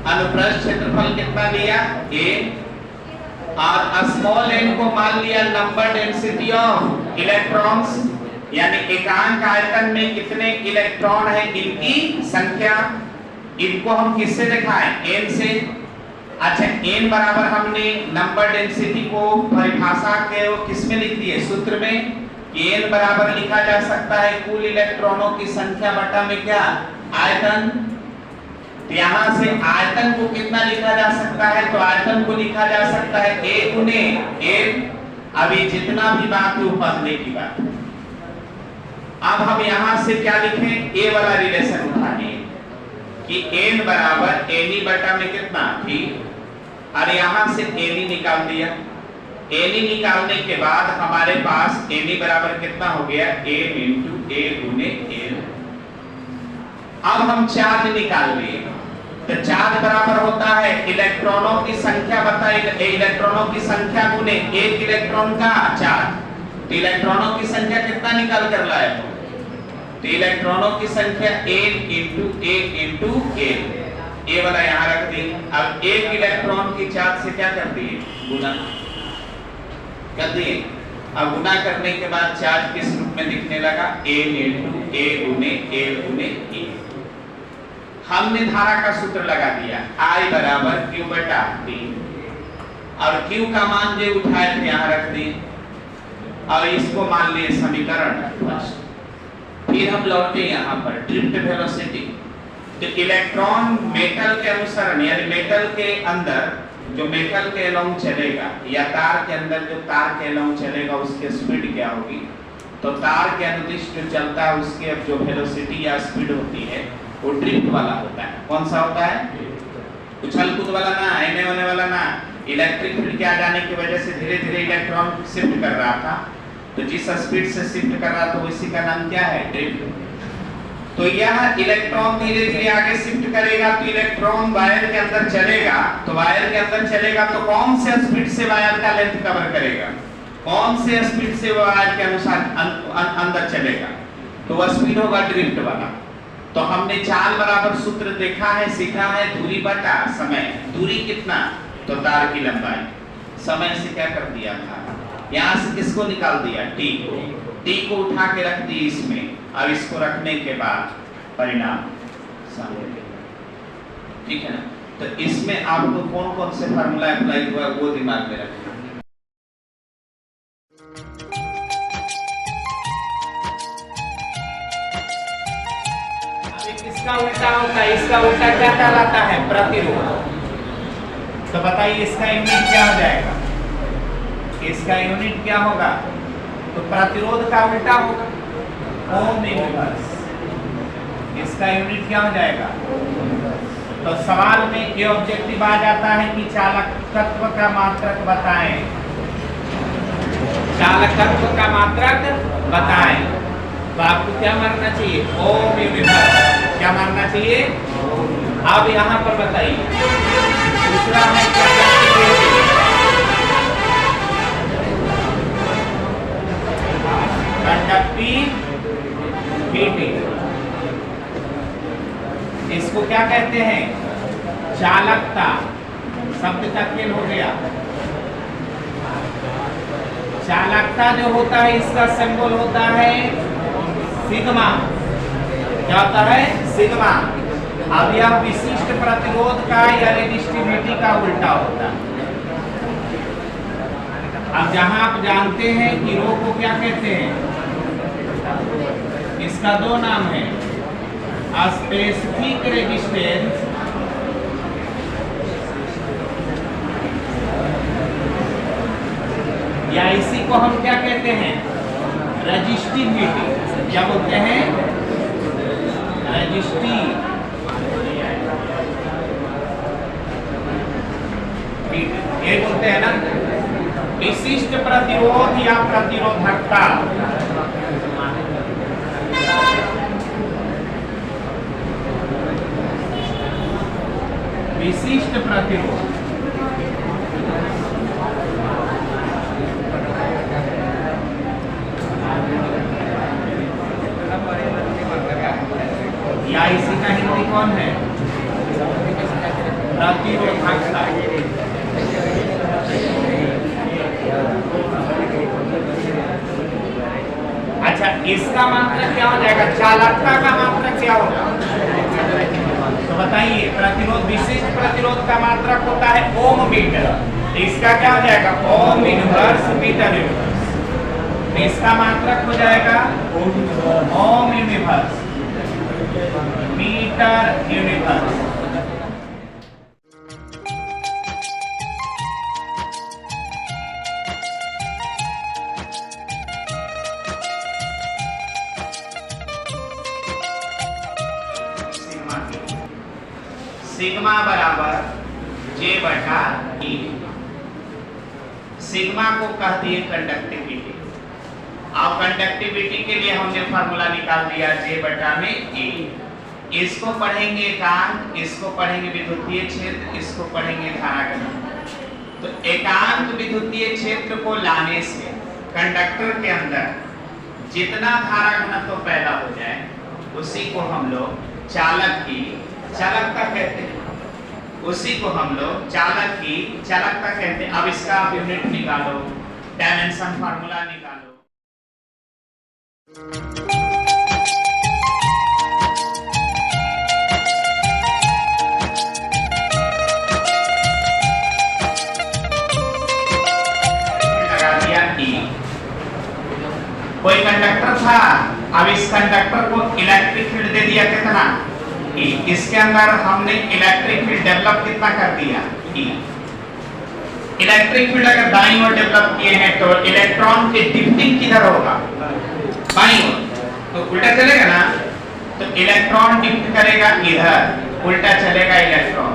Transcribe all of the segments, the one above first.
अनुप्रस्थ क्षेत्रफल कितना लिया a, और स्मॉल n को मान लिया नंबर डेंसिटी ऑफ इलेक्ट्रॉन्स, यानी एकांक आयतन में कितने इलेक्ट्रॉन है इनकी संख्या। इनको हम किससे दिखाएं, n से। अच्छा, n बराबर हमने नंबर डेंसिटी को परिभाषा के किस में लिख दिए, सूत्र में, कि n बराबर लिखा जा सकता है कुल इलेक्ट्रॉनों की संख्या बटा में क्या, आयतन। तो यहाँ से आयतन को कितना लिखा जा सकता है, तो आयतन को लिखा जा सकता है a गुने n। अभी जितना भी बात है पढ़ने की बात। अब हम यहाँ से क्या लिखें, a वाला रिलेशन उठाएंगे कि n बराबर n बटा में कितना थी, और यहाँ से n निकाल दिया। n निकालने के बाद हमारे पास n बराबर कितना हो गया, n इंटू a गुने n। अब हम चार्ज निकाल लिए, तो चार्ज बराबर होता है इलेक्ट्रॉनों की संख्या बता इलेक्ट्रॉनों की संख्या गुने एक इलेक्ट्रॉन का चार्ज। तो इलेक्ट्रॉनों की संख्या कितना निकाल कर लाए, तो इलेक्ट्रॉनों की संख्या n इंटू a वाला यहाँ रख दी। अब एक इलेक्ट्रॉन की चार्ज से क्या कर दिए, गुना कर दिए। अब गुना करने के बाद चार्ज किस रूप में दिखने लगा, n इंटू a गुने a। हमने धारा का सूत्र लगा दिया, I बराबर Q बटा T, और Q का मान जो उठाए थे यहाँ रख दिए, और इसको मान लिए समीकरण फर्स्ट। फिर हम लौटे यहाँ पर ड्रिफ्ट वेलोसिटी। तो इलेक्ट्रॉन मेटल के अनुसरण, यानी मेटल के अंदर जो मेटल के अलोंग चलेगा, या तार के अंदर जो तार के अलोंग चलेगा, उसकी स्पीड क्या होगी। तो तार के अनुदिश जो चलता है उसकी अब जो वेलोसिटी या स्पीड होती है वो ड्रिफ्ट वाला होता है। कौन सा होता है, उछल कूद वाला ना, आने होने वाला ना। इलेक्ट्रिक फील्ड के आ जाने की वजह से धीरे धीरे इलेक्ट्रॉन शिफ्ट कर रहा था, तो जिस स्पीड से शिफ्ट कर रहा था उसी का नाम क्या है, ड्रिफ्ट। तो यह इलेक्ट्रॉन धीरे धीरे आगे शिफ्ट करेगा, तो इलेक्ट्रॉन वायर के अंदर चलेगा। तो वायर के अंदर चलेगा तो कौन से स्पीड से वायर का लेंथ कवर करेगा, कौन से स्पीड से वायर के अनुसार अंदर चलेगा, तो वह स्पीड होगा ड्रिफ्ट वाला। तो हमने चाल बराबर सूत्र देखा है, सीखा है, दूरी बटा समय। दूरी कितना, तो तार की लंबाई। समय से क्या कर दिया था, यहाँ से किसको निकाल दिया, t को। t को उठा के रख दी इसमें, और इसको रखने के बाद परिणाम सामने, ठीक है ना। तो इसमें आपको कौन कौन से फार्मूला अप्लाई हुआ वो दिमाग में रखना। इसका उल्टा होता है, इसका उल्टा क्या कहलाता है, प्रतिरोध। तो बताइए इसका यूनिट क्या हो जाएगा, इसका यूनिट क्या होगा, तो प्रतिरोध का उल्टा होगा, ओम इनवर्स। इसका यूनिट क्या हो जाएगा। तो सवाल में ये ऑब्जेक्टिव आ जाता है कि चालकत्व का मात्रक बताएं, चालकत्व का मात्रक बताएं। तो आपको क्या मानना चाहिए, ओम यूनिवर्स। क्या मानना चाहिए। अब यहाँ पर बताइए दूसरा है कंडक्टिविटी। इसको क्या कहते हैं, चालकता। शब्द का खेल हो गया। चालकता जो होता है इसका सिंबल होता है सिग्मा। क्या होता है, सिग्मा। अब यह विशिष्ट प्रतिरोध का या रेजिस्टिविटी का उल्टा होता है। अब जहां आप जानते हैं कि रो को क्या कहते हैं, इसका दो नाम है, स्पेसिफिक रेजिस्टेंस या इसी को हम क्या कहते हैं, रेजिस्टिविटी। क्या बोलते हैं, रेजिस्टिविटी। ये बोलते हैं ना, विशिष्ट प्रतिरोध या प्रतिरोधकता। विशिष्ट प्रतिरोध या इसी का हिंदी कौन है, प्रतिरोधकता। अच्छा, इसका मात्रक क्या हो जाएगा? चालकता का मात्रक क्या होगा? तो बताइए, प्रतिरोध, विशिष्ट प्रतिरोध का मात्रक होता है ओम मीटर। इसका क्या हो जाएगा? Ohm inverse metre inverse. इसका मात्रक हो जाएगा ohm inverse metre inverse. Sigma बराबर J बटा E। सिग्मा को कह दिए कंडक्टिविटी, और कंडक्टिविटी के लिए हमने फार्मूला निकाल दिया J बटा में E। इसको पढ़ेंगे एकांक, इसको पढ़ेंगे विद्युतीय क्षेत्र, इसको पढ़ेंगे धारा घनत्व। तो एकांक विद्युतीय क्षेत्र को लाने से कंडक्टर के अंदर जितना धारा घनत्व पैदा हो जाए उसी को हम लोग चालक की चालकता कहते हैं, उसी को हम लोग चालक की चालकता कहते हैं। अब इसका आप यूनिट निकालो, डायमेंशन फार्मूला निकालो। लगा दिया E। कोई कंडक्टर था, अब इस कंडक्टर को इलेक्ट्रिक फील्ड दे दिया कितना? E। इसके अंदर हमने इलेक्ट्रिक फील्ड डेवलप कितना कर दिया? E। इलेक्ट्रिक फील्ड अगर दाईं ओर डेवलप किए हैं तो इलेक्ट्रॉन के डिफ्टिंग किधर होगा? बाईं ओर। तो उल्टा चलेगा ना, तो इलेक्ट्रॉन डिफ्ट करेगा इधर, उल्टा चलेगा इलेक्ट्रॉन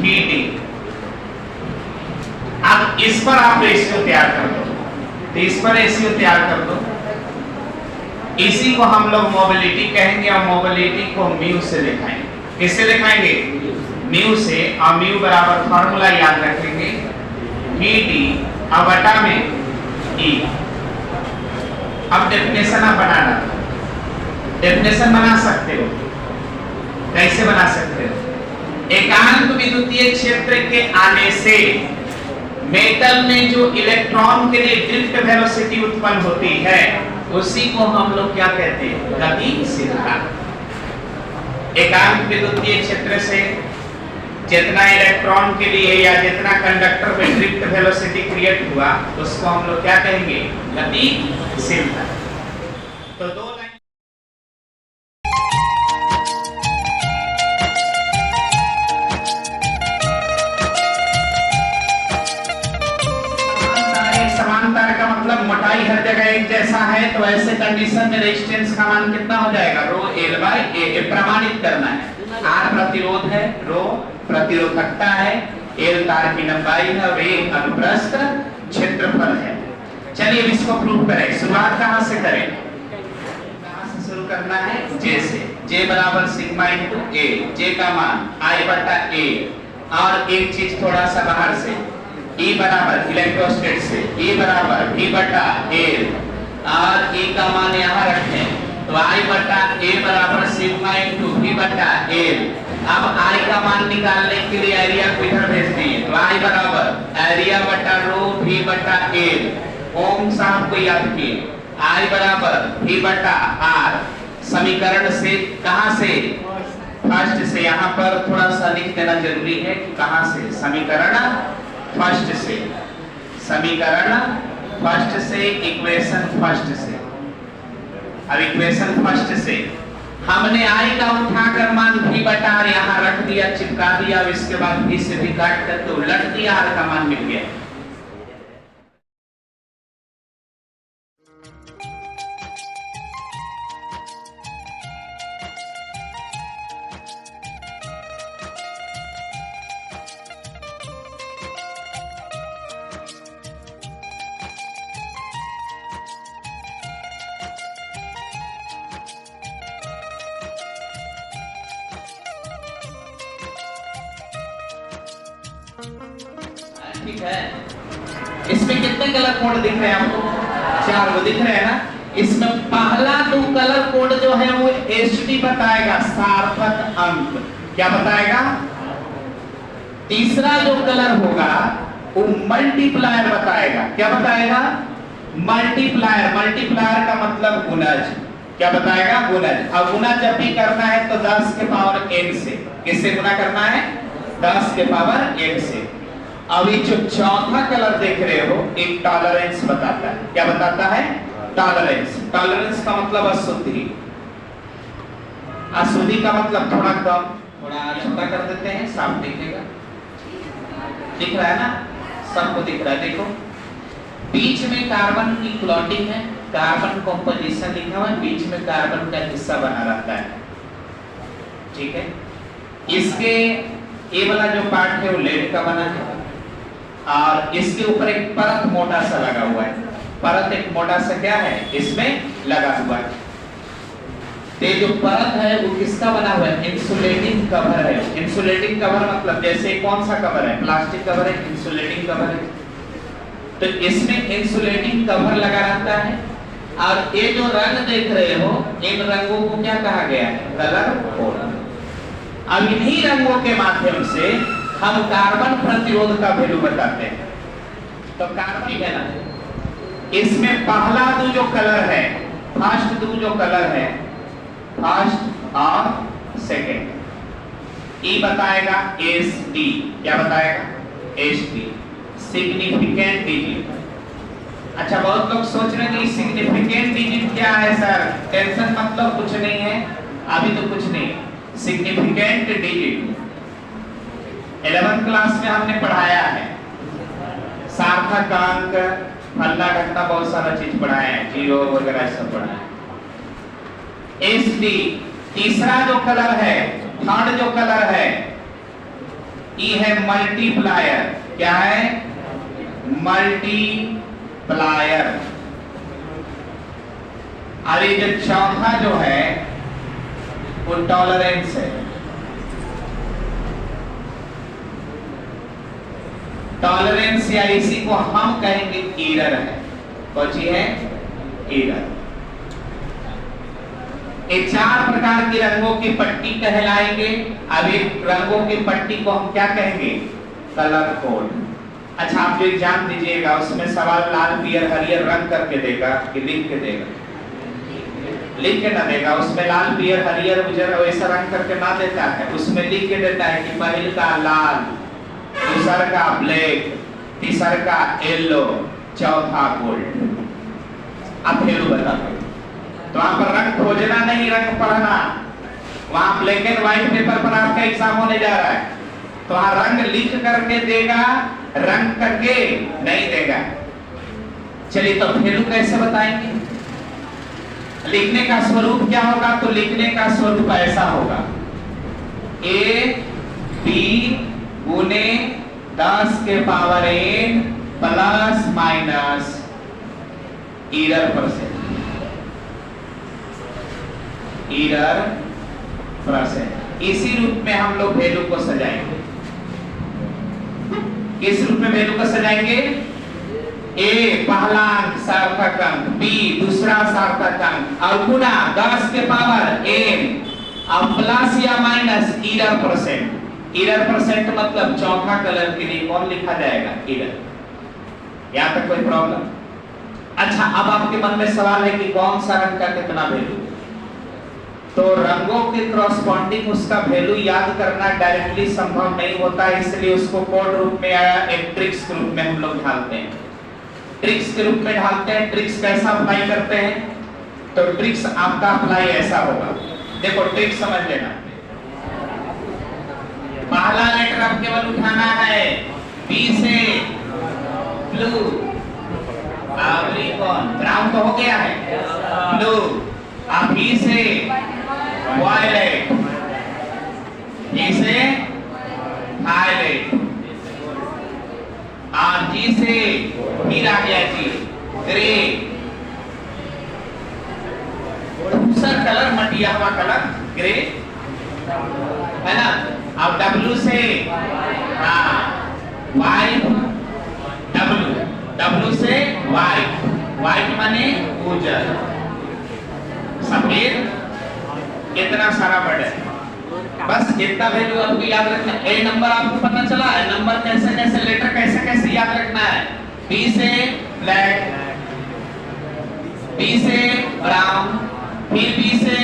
हीटिंग। अब इस पर आप रेशियो तैयार कर दो, तो इस पर रेशियो तैयार कर दो। इसी को हम लोग मोबिलिटी कहेंगे, और मोबिलिटी को म्यू से लिखाएंगे। किससे लिखाएंगे? म्यू से। और म्यू बराबर फार्मूला याद रखेंगे Vt और बटा में E। अब डेफिनेशन आप बनाना, डेफिनेशन बना सकते हो। कैसे बना सकते हो? एकांक विद्युतीय क्षेत्र के आने से मेटल में जो इलेक्ट्रॉन के लिए ड्रिफ्ट वेलोसिटी उत्पन्न होती है उसी को हम लोग क्या कहते हैं? गतिशीलता। एकांक विद्युतीय क्षेत्र से जितना इलेक्ट्रॉन के लिए या जितना कंडक्टर में ड्रिफ्ट वेलोसिटी क्रिएट हुआ उसको हम लोग क्या कहेंगे? गतिशीलता। तो दो लाइन समांतर का मतलब मोटाई हर जगह एक जैसा है, तो ऐसे कंडीशन में रेजिस्टेंस का मान कितना हो जाएगा? रो L बाय A। प्रमाणित करना है। R प्रतिरोध है, रो प्रतिरोधकता है, L तार की लंबाई है और A अनुप्रस्थ क्षेत्रफल है। चलिए इसको प्रूव करें। शुरुआत कहां से करें? कहां से शुरू करना है? J से। J बराबर सिग्मा इनटू A। J का मान I बटा A। और एक चीज थोड़ा सा बाहर से, E बराबर इलेक्ट्रोस्टेट से E बराबर V बटा L, और E का मान यहाँ रखें तो I बटा A बराबर सिग्मा इनटू V बटा L। अब I का मान निकालने के लिए एरिया को इधर भेज दिए, तो I बराबर एरिया बटा रो V बटा L। ओम साहब को याद किए, I बराबर V बटा R। समीकरण से कहां से? फर्स्ट से। यहाँ पर थोड़ा सा लिख देना जरूरी है कि कहां से? समीकरण फर्स्ट से। समीकरण फर्स्ट से, इक्वेशन फर्स्ट से। अब इक्वेशन फर्स्ट से हमने I का उठाकर मान V बटा R यहाँ रख दिया, चिपका दिया। अब इसके बाद V से भी काट कर तो उलट दिया, R का मान मिल गया। ठीक है। इसमें कितने कलर कोड दिख रहे हैं आपको? 4 वो दिख रहे हैं ना। इसमें पहला 2 कलर कोड जो है वो HD बताएगा, सार्थक अंक। क्या बताएगा? तीसरा जो कलर होगा वो मल्टीप्लायर बताएगा। क्या बताएगा? मल्टीप्लायर। मल्टीप्लायर का मतलब गुणज। क्या बताएगा? गुणज। अब गुना जब भी करना है तो 10 के पावर n से। किससे गुना करना है? 10 के पावर n से। अभी जो चौथा कलर देख रहे हो एक टॉलरेंस बताता है। क्या बताता है? टॉलरेंस। टॉलरेंस का मतलब अशुद्धि। अशुद्धि का मतलब थोड़ा कम, थोड़ा छोटा कर देते हैं, साफ दिखेगा। दिख रहा है ना? सबको दिख रहा है। देखो बीच में कार्बन की क्लॉटिंग है, कार्बन कंपोजिशन लिखा हुआ है, बीच में कार्बन का हिस्सा बना रहता है। ठीक है, इसके ये वाला जो पार्ट है वो लेड का बना है और इसके ऊपर एक परत मोटा सा लगा हुआ है। परत एक मोटा सा क्या है? इसमें लगा हुआ है। तो जो परत है वो किसका बना हुआ है? इंसुलेटिंग कवर है। इंसुलेटिंग कवर मतलब जैसे कौन सा कवर है? प्लास्टिक कवर है, इंसुलेटिंग कवर है। तो इसमें इंसुलेटिंग कवर लगा रहता है और ये जो रंग देख रहे हो इन रंगों को क्या कहा गया है? Colour code. अब इन्हीं रंगों के माध्यम से हम कार्बन प्रतिरोध का वैल्यू बताते हैं। तो कार्बन है ना, इसमें पहला दो जो कलर है, फर्स्ट दो जो कलर है, फर्स्ट और सेकेंड, ई बताएगा SD। क्या बताएगा? SD, significant digit. अच्छा, बहुत लोग सोच रहे हैं कि सिग्निफिकेंट डिजिट क्या है सर? टेंशन मतलब कुछ नहीं है, अभी तो कुछ नहीं। सिग्निफिकेंट डिजिट 11th क्लास में हमने पढ़ाया है। सार्थक अंक, फलना ढकना, बहुत सारा चीज पढ़ाया है, जीरो वगैरह सब पढ़ाया है। SD तीसरा जो कलर है, थर्ड जो कलर है, ये है मल्टीप्लायर। क्या है? मल्टीप्लायर। और ये जो चौथा जो है वो टॉलरेंस है। टॉलरेंस या इसी को हम कहेंगे एरर है। कौन सी है? एरर। ये 4 प्रकार की रंगों की पट्टी कहलाएंगे। अब एक रंगों की पट्टी को हम क्या कहेंगे? Colour code. अच्छा, आप जो एग्जाम दीजिएगा उसमें सवाल लाल पीयर हरियर रंग करके देगा कि लिख के देगा? लिख के ना देगा। उसमें लाल पीयर हरियर उजर वैसा रंग करके ना देता है, उसमें लिख के देता है कि पहले का लाल, दूसरा का ब्लैक, तीसरा का येलो, चौथा गोल्ड। अब वैल्यू बता दो। तो वहां पर रंग खोजना नहीं, रंग पढ़ना। वहां ब्लैक एंड व्हाइट पेपर पर आपका एग्जाम होने जा रहा है, तो वहां रंग लिख करके देगा, रंग करके नहीं देगा। चलिए, तो वैल्यू कैसे बताएंगे? लिखने का स्वरूप क्या होगा? तो लिखने का स्वरूप ऐसा होगा, AB गुने 10 के power n plus minus error percent. Error percent. इसी रूप में हम लोग वैल्यू को सजाएंगे। किस रूप में वैल्यू को सजाएंगे? A पहला अंक सार्थक अंक, B दूसरा सार्थक अंक और गुना 10 के पावर n और प्लस या minus error percent. Error percent मतलब चौथा कलर के लिए कौन लिखा जाएगा? एरर। यहां तक कोई प्रॉब्लम? अच्छा, अब आपके मन में सवाल है कि कौन सा रंग का कितना वैल्यू? तो रंगों के क्रॉसपॉन्डिंग उसका वैल्यू याद करना डायरेक्टली संभव नहीं होता है, इसलिए उसको कोड रूप में या एक ट्रिक्स के रूप में हम लोग ढालते हैं। ट्रिक्स के रूप में ढालते हैं। ट्रिक्स कैसा अप्लाई करते हैं? तो ट्रिक्स आपका अप्लाई ऐसा होगा। देखो ट्रिक्स समझ लेना। पहला लेटर अब केवल उठाना है B से ब्लू, ब्राउन तो हो गया है, ब्लू। अब B से वायलेट, G से वायलेट, और G से फिर आ गया G ग्रे। दूसरा कलर मटिया हुआ कलर ग्रे है ना। अब W से व्हाइट, W से व्हाइट, व्हाइट माने उजर, सफेद। कितना सारा वर्ड है? बस इतना वैल्यू आपको याद रखना है। ए नंबर आपको पता चला है, नंबर कैसे कैसे, लेटर कैसे कैसे याद रखना है। बी से ब्लैक, बी से ब्राउन, फिर बी से,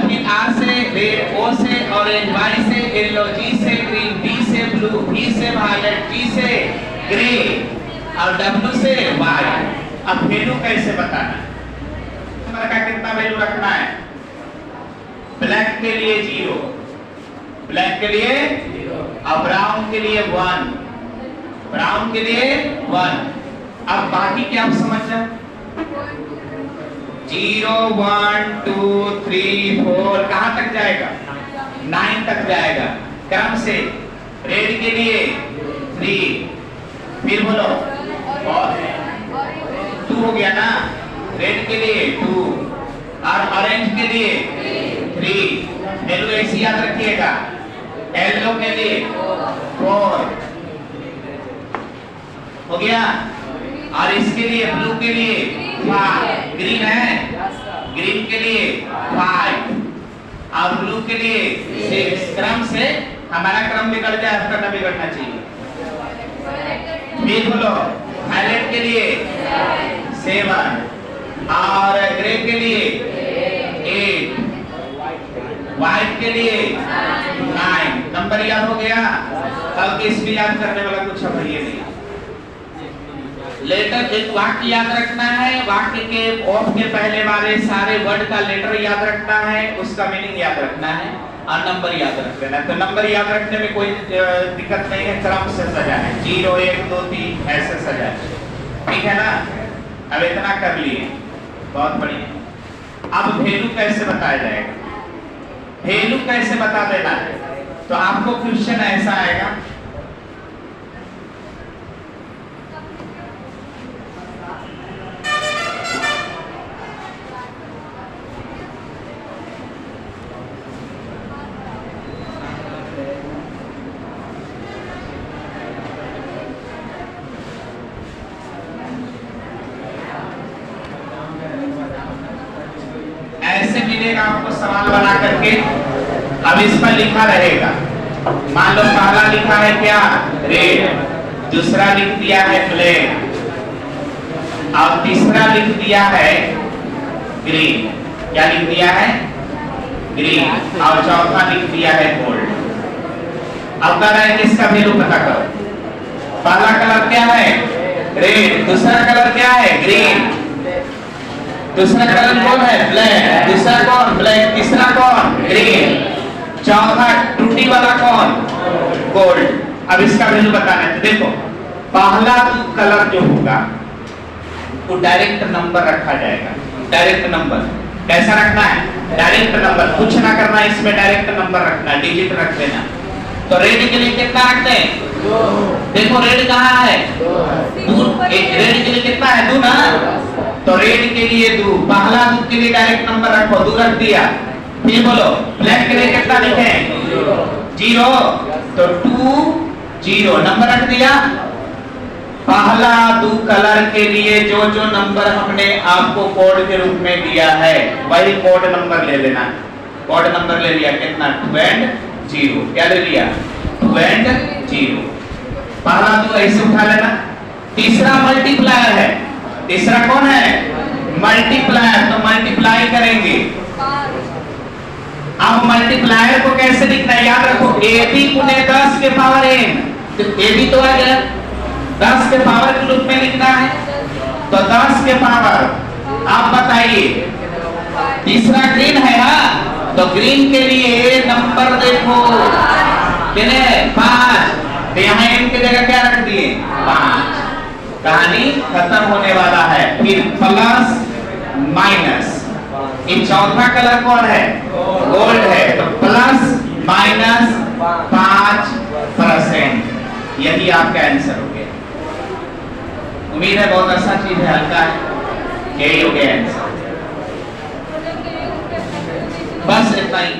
फिर आर से रेड, ओ से ऑरेंज, वाई से येलो, जी से ग्रीन, डी से ब्लू, ई से वायलेट, टी से ग्रे और डब्ल्यू से व्हाइट। अब वैल्यू कैसे बताना है, नंबर का कितना वैल्यू रखना है। ब्लैक के लिए 0, ब्लैक के लिए 0 और ब्राउन के लिए 1, ब्राउन के लिए 1। अब बाकी के आप समझ जाओ, 0 1 2 3 4 कहां तक जाएगा, 9 तक जाएगा क्रम से। रेड के लिए 3, फिर बोलो और 2 हो गया ना, रेड के लिए 2 और ऑरेंज के लिए 3। येलो ऐसे याद रखिएगा, येलो के लिए 4 हो गया, और इसके लिए ब्लू के लिए 5, ग्रीन है, ग्रीन के लिए 5 और ब्लू के लिए 6। क्रम से हमारा क्रम बिगड़ जाए, आपका ना बिगड़ना चाहिए। फिर बोलो वायलेट के लिए 7 और ग्रे के लिए 8, व्हाइट के लिए 9। नंबर याद हो गया। अब इसमें याद करने वाला कुछ अब ये नहीं। लेटर एक वाक्य याद रखना है, वाक्य के ऑफ के पहले वाले सारे वर्ड का लेटर याद रखना है, उसका मीनिंग याद रखना है और नंबर याद रख देना। तो नंबर याद रखने में कोई दिक्कत नहीं है, क्रम से सजाए 0 1 2 3 ऐसे सजाए, ठीक है ना। अब इतना कर लिए, बहुत बढ़िया। अब वैल्यू कैसे बताया जाएगा, वैल्यू कैसे बता देना है। तो आपको क्वेश्चन ऐसा आएगा, आपको सवाल बना करके अब इस पर लिखा रहेगा। मान लो पहला लिखा है क्या, रेड, दूसरा लिख दिया है ब्लैक और तीसरा लिख दिया है ग्रीन। क्या लिख दिया है, ग्रीन, और चौथा लिख दिया है गोल्ड। अब कह रहा है कि इसका वैल्यू पता करो। पहला कलर क्या है, रेड, दूसरा कलर क्या है, ग्रीन, दूसरा कलर कौन है, ब्लैक, दूसरा कौन, ब्लैक, तीसरा कौन, ग्रीन, चौथा टूटी वाला कौन, गोल्ड। अब इसका वैल्यू बताना है। तो देखो पहला कलर जो होगा वो डायरेक्ट नंबर रखा जाएगा। डायरेक्ट नंबर कैसा रखना है, डायरेक्ट नंबर, कुछ ना करना, इसमें डायरेक्ट नंबर रखना, डिजिट रख देना। तो रेड के लिए कितना रखते हैं, देखो रेड कहाँ है, 2, रेड के लिए कितना है, 2 ना, तो रेड के लिए 2, पहला 2 के लिए डायरेक्ट नंबर रखो, 2 रख दिया। फिर बोलो ब्लैक के लिए कितना लिखे, 0, तो 2 0 नंबर रख दिया। पहला 2 कलर के लिए जो जो नंबर हमने आपको कोड के रूप में दिया है वही कोड नंबर ले लेना। कोड नंबर ले लिया कितना, 2 and 0। क्या ले लिया, 2 and 0। पहला 2 ऐसे उठा लेना। तीसरा मल्टीप्लायर है, तीसरा कौन है, मल्टीप्लायर, तो मल्टीप्लाई करेंगे। अब मल्टीप्लायर को कैसे लिखना है, याद रखो, AB गुने 10 के पावर n, तो AB तो आ गया, 10 के पावर के रूप में लिखना है, तो 10 के पावर। आप बताइए, तीसरा ग्रीन है ना, तो ग्रीन के लिए नंबर देखो कितने, 5, तो यहाँ n की जगह क्या रख दिए, 5। कहानी खत्म होने वाला है। फिर प्लस माइनस, ये चौथा कलर कौन है, गोल्ड है, तो प्लस माइनस 5%, यही आपका आंसर हो गया। उम्मीद है बहुत अच्छा चीज है, हल्का है, यही हो गया आंसर। बस इतना ही।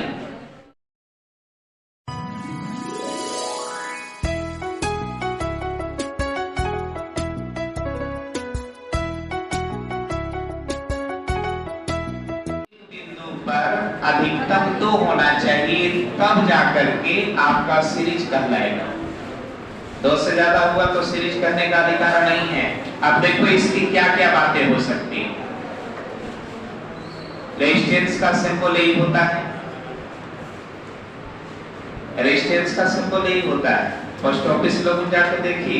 अधिकतम 2 होना चाहिए, तब जाकर के आपका सीरीज कहलाएगा। 2 से ज्यादा हुआ तो सीरीज करने का अधिकार नहीं है। अब देखो इसकी क्या क्या बातें हो सकती है। रेजिस्टेंस का सिंबल यही होता है, रेजिस्टेंस का सिंबल यही होता है। पोस्ट ऑफिस लोग जाके देखिए,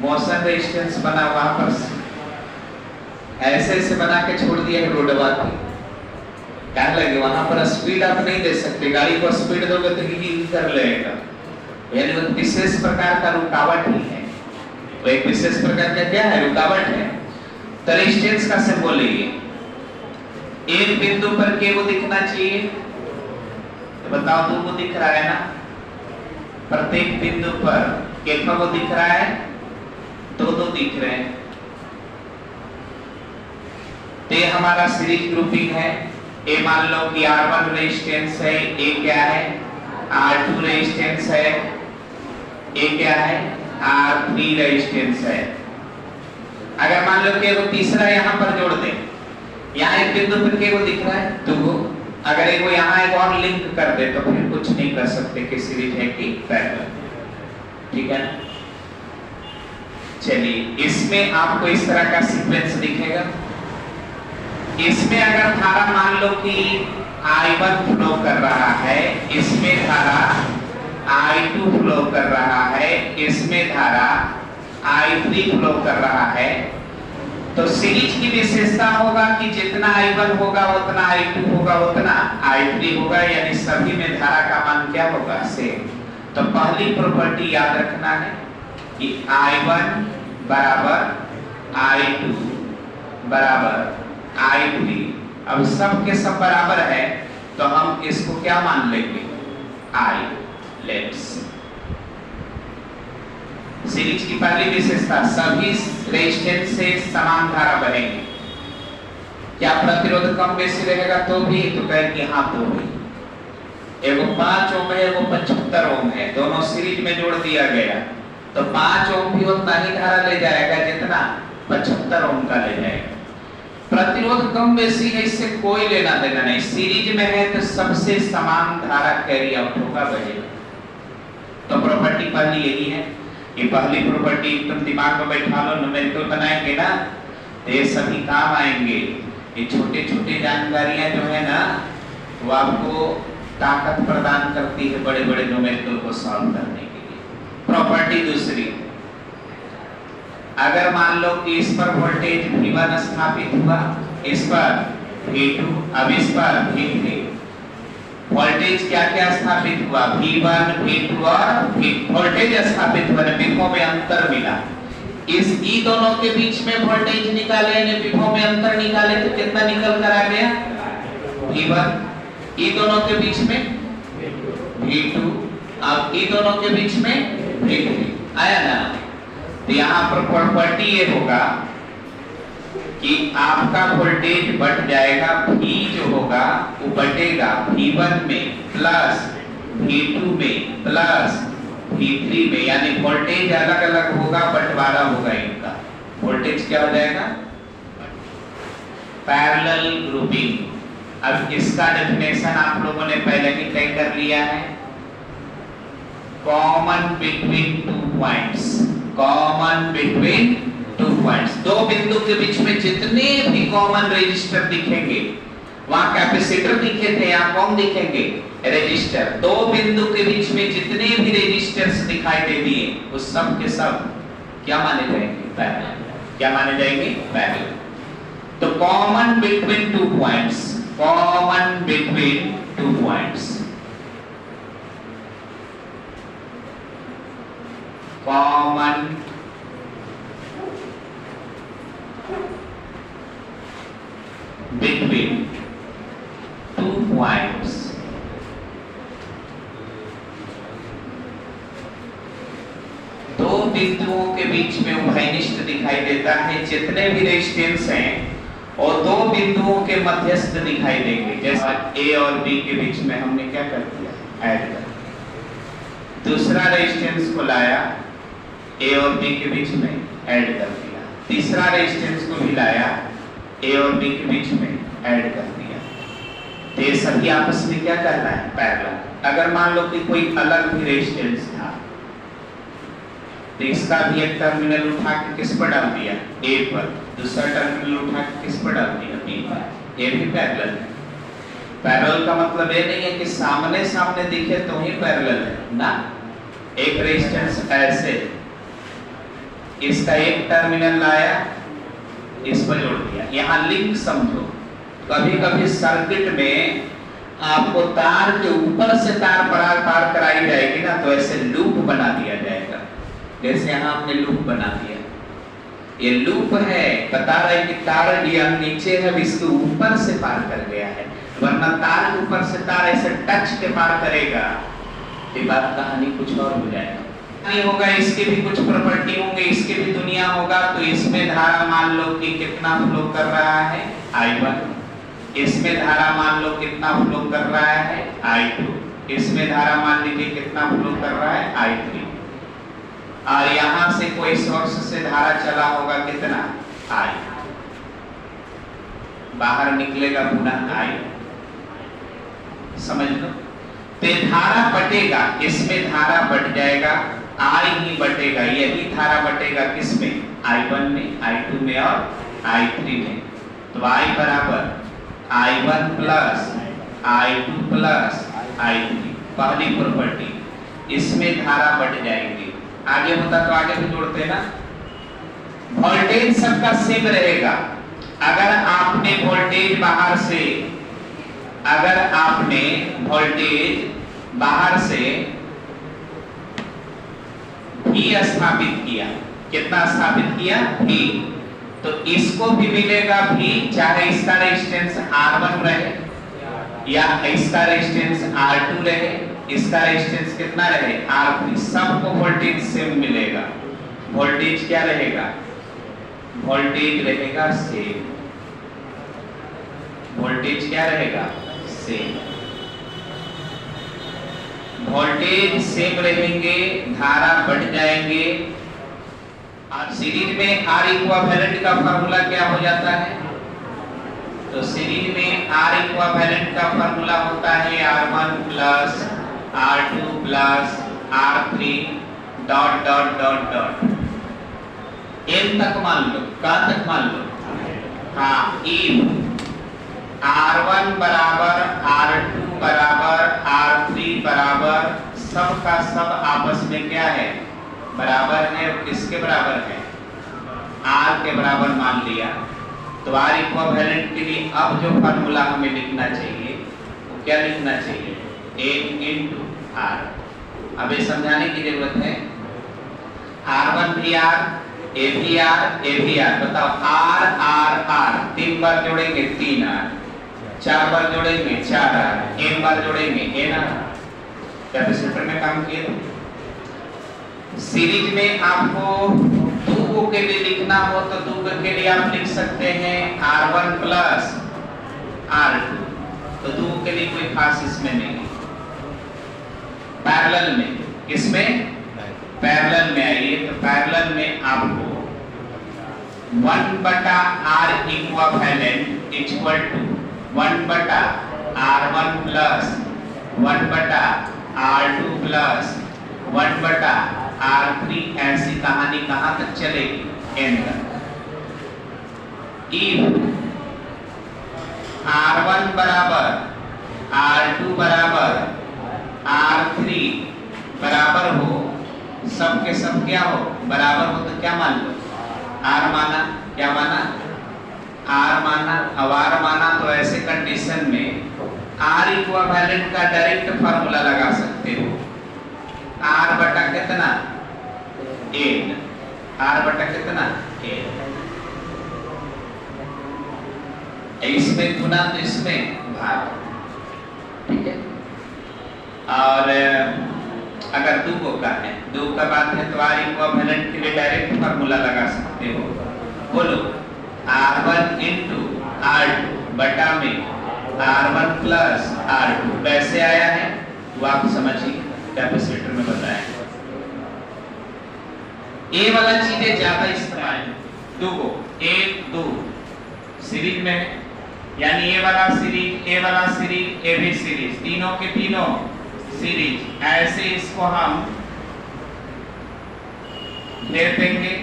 मोशन रेजिस्टेंस बना, वहां पर ऐसे ऐसे बना के छोड़ दिया है रोडवा की, क्या लगे वहां पर स्पीड आप नहीं दे सकते, गाड़ी को स्पीड दोगे तो गिर कर लेगा। यानी वो विशेष प्रकार का रुकावट ही है, वो एक विशेष प्रकार का क्या है, रुकावट है। तो रेजिस्टेंस का सिंबल ये एक बिंदु पर के वो दिखना चाहिए, तो बताओ 2 को दिख रहा है ना, प्रत्येक बिंदु पर के वो दिख रहा है, 2 दिख रहे हैं। ये हमारा सीरीज ग्रुपिंग है। ए मान लो कि R1 रेजिस्टेंस है, ए क्या है, R2 रेजिस्टेंस है, ए क्या है, R3 रेजिस्टेंस है। अगर मान लो कि वो तीसरा यहाँ पर जोड़ दे, यहाँ एक बिंदु पर के वो दिख रहा है, तो वो अगर एक वो यहाँ एक और लिंक कर दे तो फिर कुछ नहीं कर सकते कि सीरीज है कि पैरेलल, ठीक है। चलिए इसमें आपको इस तरह का सीक्वेंस दिखेगा। इसमें अगर धारा मान लो कि I1 फ्लो कर रहा है, इसमें धारा I2 फ्लो कर रहा है, इसमें धारा I3 फ्लो कर रहा है, तो सीरीज की विशेषता होगा कि जितना I1 होगा उतना I2 होगा उतना I3 होगा, यानी सभी में धारा का मान क्या होगा, सेम। तो पहली प्रॉपर्टी याद रखना है कि I1 बराबर I2 बराबर I3। अब सब के सब बराबर है तो हम इसको क्या मान लेंगे, I। लेट्स सीरीज की पहली विशेषता, सभी रेजिस्टेंस से समान धारा बहेगी। क्या प्रतिरोध कम बेसी रहेगा तो भी, तो कहें कि हाँ तो भी। एगो 5 ओम है, एगो 75 ओम है, दोनों सीरीज में जोड़ दिया गया तो 5 ओम भी उतना ही धारा ले जाएगा जितना 75 ओम का ले जाएगा। प्रतिरोध कम बेसी है, इससे कोई लेना देना नहीं, सीरीज में है तो सबसे समान धारा कैरी आउट होगा, बहेगा। तो प्रॉपर्टी पहली यही है। ये पहली प्रॉपर्टी एकदम दिमाग में बैठा लो, न्यूमेरिकल बनाएंगे ना तो ये सभी काम आएंगे। ये छोटे छोटे जानकारियां जो है ना वो आपको ताकत प्रदान करती है बड़े बड़े न्यूमेरिकल को सॉल्व करने के लिए। प्रॉपर्टी दूसरी, अगर मान लो कि इस पर वोल्टेज V1 स्थापित हुआ, इस पर V2, अब इस पर V3, वोल्टेज क्या क्या स्थापित हुआ, V1 V2 और वोल्टेज स्थापित हुआ, विभव में अंतर मिला। इस ई दोनों के बीच में वोल्टेज निकाले ने विभव में अंतर निकाले तो कितना निकल कर आ गया, V1। ई दोनों के बीच में V2, अब ई दोनों के बीच में V3 आया ना। तो यहाँ पर प्रॉपर्टी ये होगा कि आपका वोल्टेज बढ़ जाएगा, V जो होगा वो बढ़ेगा V1 में प्लस V2 में प्लस V3 में, यानी वोल्टेज अलग अलग होगा, बंटवारा होगा इनका। वोल्टेज क्या हो जाएगा, पैरेलल ग्रुपिंग। अब इसका डेफिनेशन आप लोगों ने पहले ही तय कर लिया है, common between 2 points, common between 2 points. दो बिंदु के बीच में जितने भी कॉमन रेजिस्टर दिखेंगे, वहां कैपेसिटर दिखे थे, यहाँ कौन दिखेंगे, रेजिस्टर। दो बिंदु के बीच में जितने भी रेजिस्टर्स दिखाई दे दिए वो सब के सब क्या माने जाएंगे, पैरेलल। क्या माने जाएंगे, पैरेलल। तो common between 2 points, common between 2 points, common between 2 points. दो बिंदुओं के बीच में उभयनिष्ठ दिखाई देता है, जितने भी रेजिस्टेंस हैं और दो बिंदुओं के मध्यस्थ दिखाई देंगे। जैसा ए और बी के बीच में हमने क्या कर दिया, ऐड कर दिया। दूसरा रेजिस्टेंस को लाया, ए और बी के बीच में ऐड कर दिया। तीसरा रेजिस्टेंस को भी लाया, ए और बी के बीच में ऐड कर दिया। तो ये सभी आपस में क्या कर रहा है, पैरेलल। अगर मान लो कि कोई अलग भी रेजिस्टेंस था, तो इसका भी एक टर्मिनल उठा के किस पर डाल दिया, ए पर, दूसरा टर्मिनल उठा के किस पर डाल दिया, बी पर। ये भी पैरेलल है। पैरेलल का मतलब ये नहीं है कि सामने सामने दिखे तो ही पैरेलल है ना। एक रेजिस्टेंस ऐसे, इसका एक टर्मिनल लाया, इस पर जोड़ दिया। यहाँ लिंक समझो, कभी कभी सर्किट में आपको तार के ऊपर से तार पार कराई जाएगी ना, तो ऐसे लूप बना दिया जाएगा। जैसे यहाँ हमने लूप बना दिया, ये लूप है, बता रहे कि तार ये नीचे है, इसके ऊपर से पार कर गया है, वरना तार के ऊपर से तार ऐसे टच के पार करेगा, ये बात कहानी कुछ और हो जाएगा। नहीं होगा, इसके भी कुछ प्रॉपर्टी होंगे, इसके भी दुनिया होगा। तो इसमें धारा मान लो कि कितना फ्लो कर रहा है, I1। इसमें धारा मान लो कितना फ्लो कर रहा है, I2। इसमें धारा मान लीजिए कितना फ्लो कर रहा है, I3। और यहां से कोई सोर्स से धारा चला होगा कितना, I। बाहर निकलेगा पुनः I। समझ लो, तो धारा बटेगा, इसमें धारा बट जाएगा, I ही बटेगा, यही धारा बटेगा किसमें, I1 में, I2 में और I3 में। तो I बराबर I1 plus I2 plus I3, पहली प्रॉपर्टी। इसमें धारा बढ़ जाएगी, आगे होता तो आगे भी जोड़ते ना। वोल्टेज सबका सेम रहेगा। अगर आपने वोल्टेज बाहर से, अगर आपने वोल्टेज बाहर से V स्थापित किया, कितना स्थापित किया, V, तो इसको भी मिलेगा V, चाहे इसका रेजिस्टेंस R1 रहे या इसका रेजिस्टेंस R2 रहे, इसका रेजिस्टेंस कितना रहे, R3, सबको वोल्टेज सेम मिलेगा। वोल्टेज क्या रहेगा, वोल्टेज रहेगा सेम। वोल्टेज क्या रहेगा, सेम। वोल्टेज सेम रहेंगे, धारा बढ़ जाएंगे। और सीरीज में R इक्विवेलेंट का फार्मूला क्या हो जाता है, तो सीरीज में R इक्विवेलेंट का फार्मूला होता है R1 plus R2 plus R3 dot dot dot dot, n तक मान लो, कहां तक मान लो, हाँ, if R1 बराबर R2 बराबर R3 बराबर सब का सब आपस में क्या है, बराबर है। किसके बराबर है, R के बराबर मान लिया। तो R इक्विवेलेंट के लिए अब जो फार्मूला हमें लिखना चाहिए वो क्या लिखना चाहिए, A into R। अब ये समझाने की जरूरत है, R1 भी R, A भी R, A भी R। बताओ R R R, 3 बार जोड़ेंगे 3R, 4 बार जोड़ेंगे 4R, n बार जोड़ेंगे nR। कैपेसिटर में काम किए तो सीरीज में आपको 2 के लिए लिखना हो तो 2 के लिए आप लिख सकते हैं R1 प्लस R2, तो 2 के लिए कोई खास इसमें नहीं। पैरेलल में, किसमें, पैरेलल में आइए, तो पैरेलल में आपको 1 बटा R इक्विवेलेंट इक्वल टू 1 बटा R1 प्लस 1 बटा R2 प्लस 1 बटा R3, ऐसी कहानी कहां तक चलेगी, n तक। if R1 बराबर R2 बराबर R3 बराबर हो, सब के सब क्या हो, बराबर हो, तो क्या मान लो, R माना, क्या माना, R माना। अब R माना तो ऐसे कंडीशन में R इक्विवेलेंट का डायरेक्ट फार्मूला लगा सकते हो, R बटा कितना, n, R बटा कितना, n। इसमें गुना तो इसमें भाग, ठीक है। और अगर 2 का है, 2 का बात है तो R इक्विवेलेंट के लिए डायरेक्ट फार्मूला लगा सकते हो। बोलो R1 into R2 बटा में R1 प्लस R2, कैसे आया है वो आप समझिए, कैपेसिटर में बताया। ये वाला चीजें ज्यादा इस्तेमाल, 2 को 1 2 सीरीज में यानी ए वाला सीरीज, ए वाला सीरीज, ए भी सीरीज, तीनों के तीनों सीरीज। ऐसे इसको हम फेर देंगे,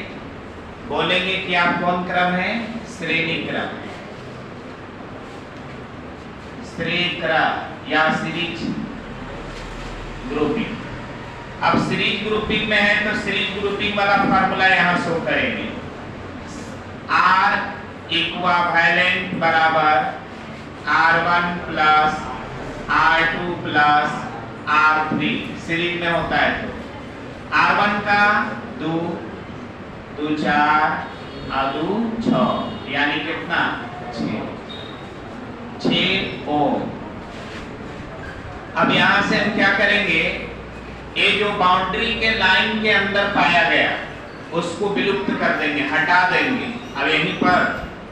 बोलेंगे कि आप कौन क्रम है? श्रेणी क्रम, श्रेणी क्रम या सीरीज ग्रुपिंग। अब सीरीज ग्रुपिंग में है तो सीरीज ग्रुपिंग वाला फार्मूला यहां शो करेंगे। R इक्विवेलेंट बराबर R1 plus R2 plus R3 series में होता है तो R1 का 2 2 4 और 2 6 यानी कितना 6 ओम। अब यहां से हम क्या करेंगे, ये जो बाउंड्री के लाइन के अंदर पाया गया उसको विलुप्त कर देंगे, हटा देंगे। अब यहीं पर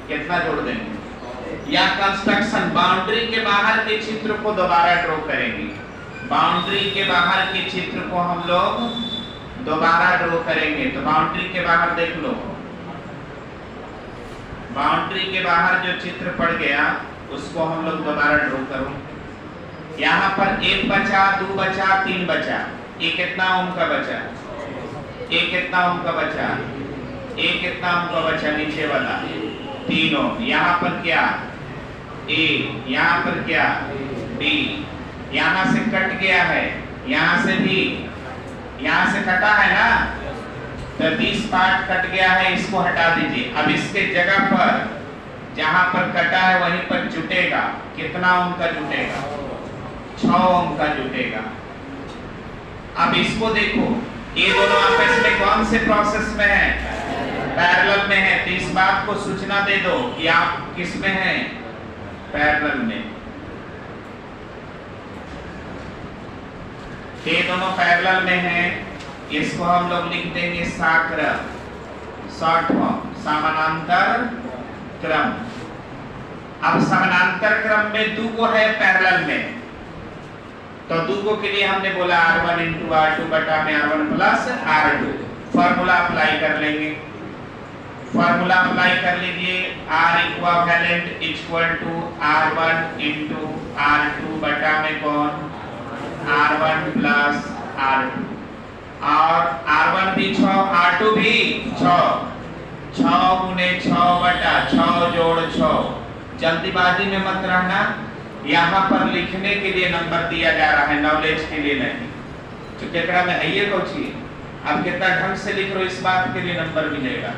कितना जोड़ देंगे, या कंस्ट्रक्शन बाउंड्री के बाहर के चित्र को दोबारा ड्रॉ करेंगे। बाउंड्री के बाहर के चित्र को हम लोग दोबारा ड्रॉ करेंगे। तो बाउंड्री के बाहर देख लो, बाउंड्री के बाहर जो चित्र पड़ गया उसको हम लोग दोबारा ड्रॉ करो। यहाँ पर 1 बचा, 2 बचा, 3 बचा। ये कितना ओम का बचा? ये कितना ओम का बचा? ये कितना ओम का बचा? नीचे वाला 3 ओम। यहाँ पर क्या ए, यहाँ पर क्या बी, यहाँ से कट गया है, यहाँ से भी, यहाँ से कटा है ना, तो 20 पार्ट कट गया है, इसको हटा दीजिए। अब इसके जगह पर जहां पर कटा है वहीं पर जुटेगा, कितना ओम का जुटेगा? 6 ओम का जुटेगा। अब इसको देखो, ये दोनों आपस में कौन से प्रोसेस में है? पैरेलल में है। तो इस बात को सूचना दे दो कि आप किस में हैं? पैरेलल में। ये दोनों पैरेलल में हैं, इसको हम लोग लिख देंगे साक्रम, शॉर्ट फॉर्म समानांतर क्रम। अब समानांतर क्रम में दूगो है पैरेलल में, तो दूगो के लिए हमने बोला R1 इंटू R2 बटा में R1 plus R2। Formula apply कर लेंगे, फॉर्मूला अप्लाई कर लीजिए। R equivalent equal to R1 into R2 बटा में कौन? R1 plus R2। और R1 भी 6, R2 भी 6, 6 गुने 6 बटा 6 जोड़ 6। जल्दीबाजी में मत रहना, यहाँ पर लिखने के लिए नंबर दिया जा रहा है, नॉलेज के लिए नहीं। तो केकड़ा में है ये कोची, अब कितना ढंग से लिख लो, इस बात के लिए नंबर मिलेगा।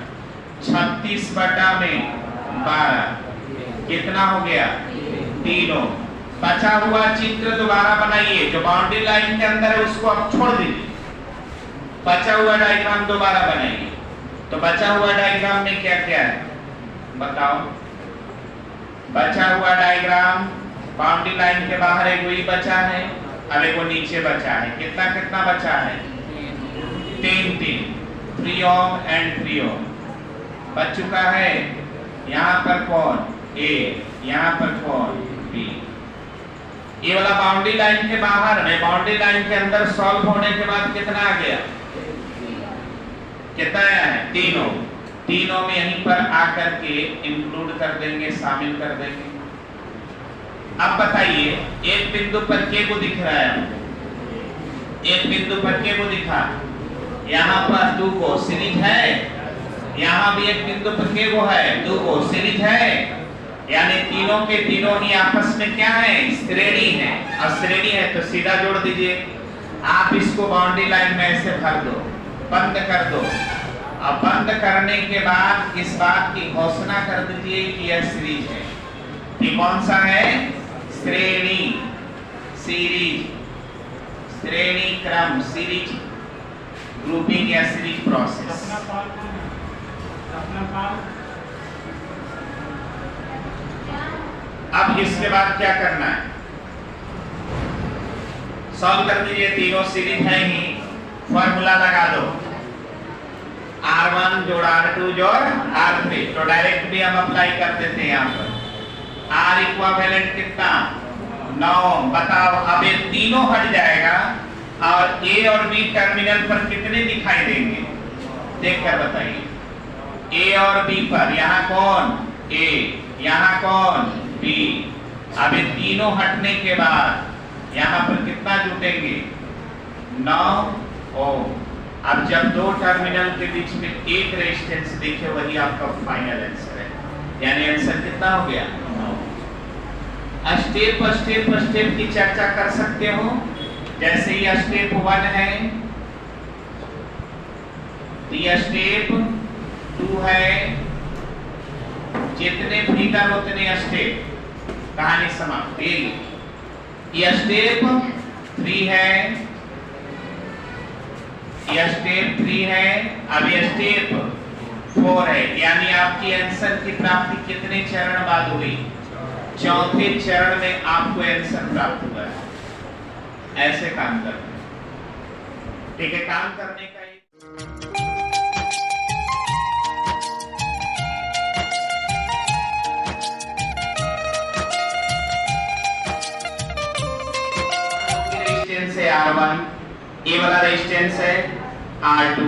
36 बटा में 12 कितना हो गया? 3 ओम। बचा हुआ चित्र दोबारा बनाइए, जो बाउंड्री लाइन के अंदर है उसको आप छोड़ दीजिए, बचा हुआ डायग्राम दोबारा बनाइए। तो बचा हुआ डायग्राम में क्या क्या है बताओ? बचा हुआ डायग्राम, बाउंड्री लाइन के बाहर एक वही बचा है, अब एक वो नीचे बचा है। कितना कितना बचा है? 3 ओम एंड 3 ओम बच चुका है। यहाँ पर कौन? ए, यहाँ पर कौन? बी। ये वाला बाउंड्री लाइन के बाहर में, बाउंड्री लाइन के अंदर सॉल्व होने के बाद कितना आ गया? कितना आया है? 3 ओम। 3 ओम यहीं पर आकर के इंक्लूड कर देंगे, शामिल कर देंगे। अब बताइए, एक बिंदु पर के को दिख रहा है, एक बिंदु पर के को दिखा, यहाँ पर 2 को सीरीज है, यहाँ भी एक बिंदु पर के को है, 2 को सीरीज है, यानी तीनों के तीनों ही आपस में क्या है? श्रेणी है। और श्रेणी है तो सीधा जोड़ दीजिए। आप इसको बाउंड्री लाइन में ऐसे भर दो, बंद कर दो। अब बंद करने के बाद इस बात की घोषणा कर दीजिए कि यह सीरीज है। ये कौन सा है? श्रेणी, सीरीज, श्रेणी क्रम, सीरीज ग्रुपिंग या सीरीज प्रोसेस। अब इसके बाद क्या करना है? सॉल्व कर दीजिए, तीनों सीरीज है ही, फॉर्मूला लगा दो। R1 जोड़ R2 जोड़ R3, तो डायरेक्ट भी हम अप्लाई कर देते हैं यहाँ पर। R इक्विवेलेंट कितना? 9 ओम। बताओ, अब ये तीनों हट जाएगा और A और B टर्मिनल पर कितने दिखाई देंगे? देखकर बताइए। A और B पर यहाँ कौन? A, यहाँ कौन? बी। अब ये तीनों हटने के बाद यहाँ पर कितना जुटेंगे 9 ओम। अब जब दो टर्मिनल के बीच में एक रेजिस्टेंस दिखे वही आपका फाइनल आंसर है, यानी आंसर कितना हो गया 9। स्टेप की चर्चा कर सकते हो। जैसे ये स्टेप 1 है, ये स्टेप 2 है, जितने भीतर उतने स्टेप, कहानी समाप्त। ये स्टेप 3 है, ये स्टेप 3 है, अब ये स्टेप 4 है, यानी आपकी आंसर की प्राप्ति कितने चरण बाद हुई, चौथे चरण में आपको आंसर प्राप्त हुआ है। ऐसे काम करना, ठीक है। काम करने का रेजिस्टेंस है R1, ये वाला रेजिस्टेंस है R2,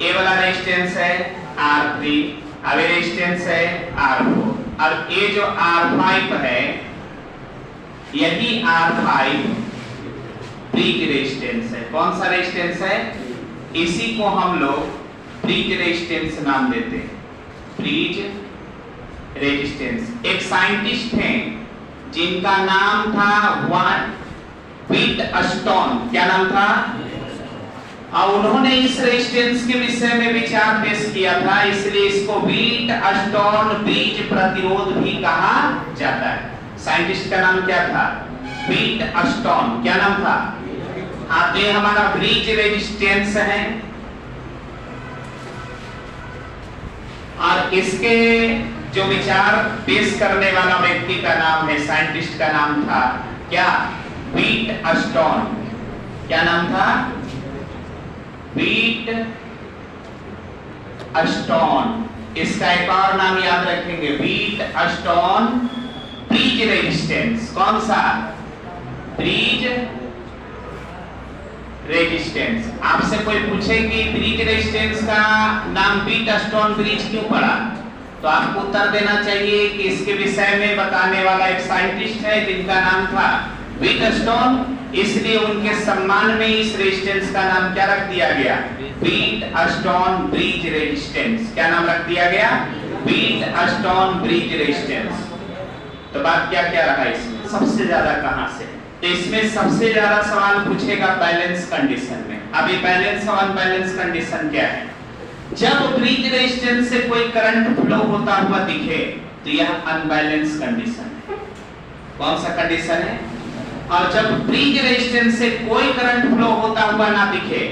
ये वाला रेजिस्टेंस है R3, अब ये रेजिस्टेंस है R4। अब ये जो R5 है, यही R5 ब्रिज रेजिस्टेंस है। कौन सा रेजिस्टेंस है? इसी को हम लोग ब्रिज रेजिस्टेंस नाम देते हैं, ब्रिज रेजिस्टेंस। एक साइंटिस्ट हैं जिनका नाम था व्हिटस्टोन, क्या नाम था? और उन्होंने इस रेजिस्टेंस के विषय में विचार पेश किया था, इसलिए इसको व्हिटस्टोन ब्रिज प्रतिरोध भी कहा जाता है। साइंटिस्ट का नाम क्या था? व्हिटस्टोन। क्या नाम था? हाँ, तो ये हमारा ब्रिज रेजिस्टेंस है। और इसके जो विचार पेश करने वाला व्यक्ति का नाम है, साइंटिस्ट का नाम था क्या? व्हिटस्टोन। क्या नाम था? व्हिटस्टोन। इसका एक और नाम याद रखेंगे, व्हिटस्टोन ब्रिज रेजिस्टेंस। कौन सा? Bridge resistance. आपसे कोई पूछे कि ब्रिज रेजिस्टेंस का नाम व्हिटस्टोन ब्रिज क्यों पड़ा, तो आपको उत्तर देना चाहिए कि इसके विषय में बताने वाला एक साइंटिस्ट है जिनका नाम था व्हिटस्टोन, इसलिए उनके सम्मान में इस रेजिस्टेंस का नाम क्या रख दिया गया? व्हिटस्टोन ब्रिज रेजिस्टेंस। क्या नाम रख दिया गया? व्हिटस्टोन ब्रिज रेजिस्टेंस। तो बात क्या क्या रहा इसमें? सबसे ज्यादा कहां से? तो इसमें सबसे ज्यादा सवाल पूछेगा बैलेंस कंडीशन में। अभी बैलेंस और अनबैलेंस कंडीशन क्या है? जब ब्रिज रेजिस्टेंस से कोई करंट फ्लो होता हुआ दिखे तो यह अनबैलेंस कंडीशन है। कौन सा कंडीशन है? और जब ब्रिज रेजिस्टेंस से कोई करंट फ्लो होता हुआ ना दिखे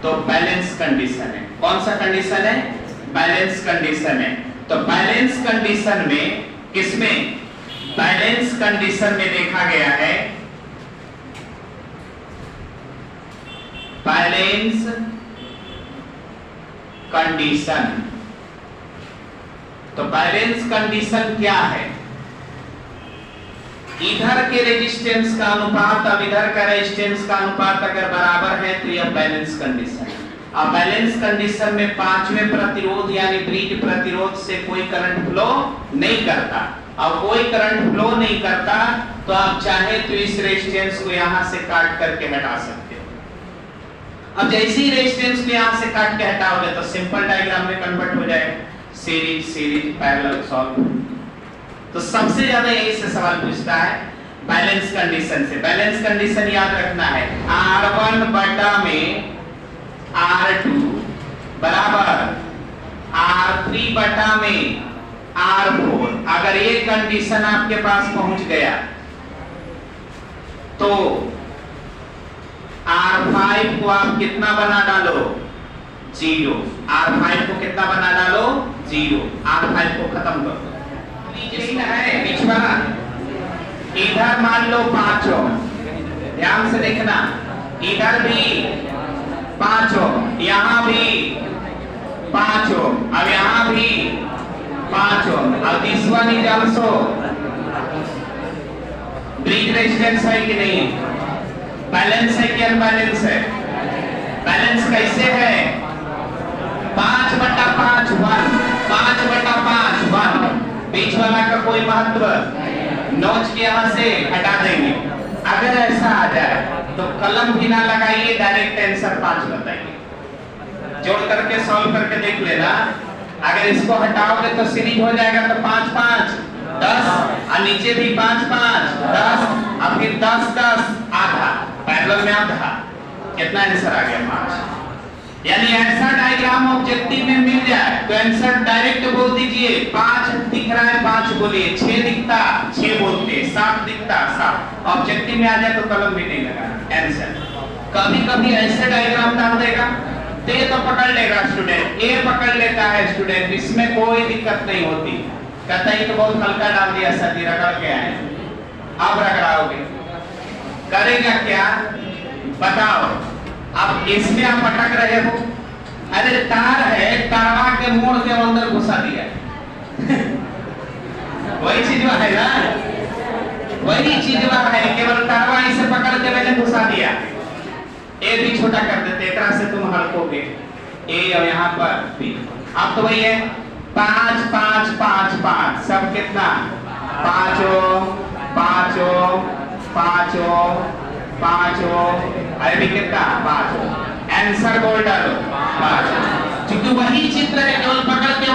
तो बैलेंस कंडीशन है। कौन सा कंडीशन है? बैलेंस कंडीशन है। तो बैलेंस कंडीशन में किसमें? बैलेंस कंडीशन में देखा गया है बैलेंस कंडीशन। तो बैलेंस कंडीशन क्या है? इधर के रेजिस्टेंस का अनुपात अब इधर का रेजिस्टेंस का अनुपात अगर बराबर है तो यह बैलेंस कंडीशन है। अब बैलेंस कंडीशन में पांचवें प्रतिरोध यानी ब्रिज प्रतिरोध से कोई करंट फ्लो नहीं करता। अब कोई करंट फ्लो नहीं करता तो आप चाहे तो इस रेजिस्टेंस को यहां से काट करके हटा सकते हो। अब जैसे ही रेजिस्टेंस को यहां से काट के हटाओगे तो सिंपल डायग्राम में कन्वर्ट हो जाएगा, सीरीज सीरीज पैरेलल सॉल्व। तो सबसे ज्यादा यही से सवाल पूछता है बैलेंस कंडीशन से। बैलेंस कंडीशन याद रखना है, R1 बटा में R2 बराबर R3 बटा में R4। अगर ये कंडीशन आपके पास पहुंच गया तो R5 को आप कितना बना डालो? 0। R5 को कितना बना डालो? 0। R5 को खत्म कर दो। है पिछवाड़ा, इधर मान लो 5 ओम, ध्यान से देखना, इधर भी 5 ओम, यहां भी 5 ओम, अब यहां भी 5 ओम। अब this one is also bridge resistance है कि नहीं? बैलेंस है कि अनबैलेंस है? बैलेंस कैसे है? 5/5 1, 5/5 1। बीच वाला का कोई महत्व नोच के यहाँ से हटा देंगे। अगर ऐसा आ जाए तो कलम भी ना लगाइए, डायरेक्ट आंसर 5 बताइए। जोड़ करके सॉल्व करके देख लेना। अगर इसको हटाओगे तो सीरीज हो जाएगा, तो 5 5 10 और नीचे भी 5 5 10 और फिर 10 10 आधा, पैरेलल में आधा, कितना आंसर आ गया 5। यानी ऐसा डायग्राम ऑब्जेक्टिव में मिल जाए तो आंसर डायरेक्ट बोल दीजिए। 5 दिख रहा है 5 बोलिए, 6 दिखता 6 बोलते, 7 दिखता 7। ऑब्जेक्टिव में आ जाए तो कलम भी नहीं लगाना आंसर। कभी कभी ऐसे डायग्राम डाल देगा तो ये तो पकड़ लेगा स्टूडेंट, ये पकड़ लेता है स्टूडेंट, इसमें कोई दिक्कत नहीं होती। कहता है तो बहुत हल्का डाल दिया सर जी, रगड़ के आए। अब रगड़ाओगे, करेगा क्या बताओ। अब इसमें आप अटक रहे हो, अरे तार है, तारवा के मोड़ के अंदर घुसा दिया वही चीज है ना, वही चीज है, केवल तारवा इसे पकड़ के मैंने घुसा दिया। ए भी छोटा कर देते, एकरा से तुम हड़कोगे ए और यहाँ पर बी। अब तो वही है 5 5 5 5, सब कितना 5 5 5 5, अरे भी कितना 5। आंसर बोल डालो 5, क्योंकि वही चित्र है, केवल पकड़ के